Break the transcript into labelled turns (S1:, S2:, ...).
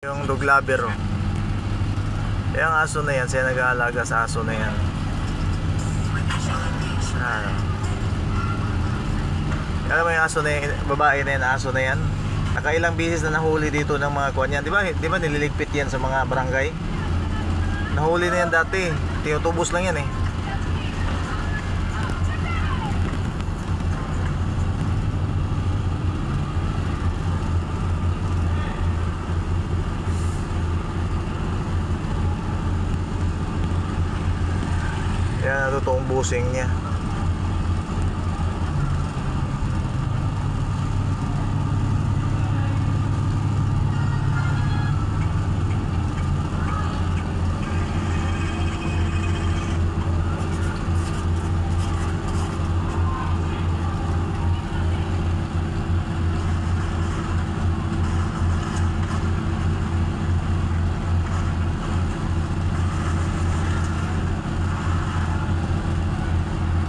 S1: Yung dog lover, oh. Yung aso na yan, siya nag-aalaga sa aso na yan. Alam mo yung aso na yan, babae na yan, aso na yan. Nakailang bisis na nahuli dito ng mga kuwan yan. Di ba nililigpit yan sa mga barangay? Nahuli na yan dati. Tinutubos lang yan eh. Yan ang totoong busing niya.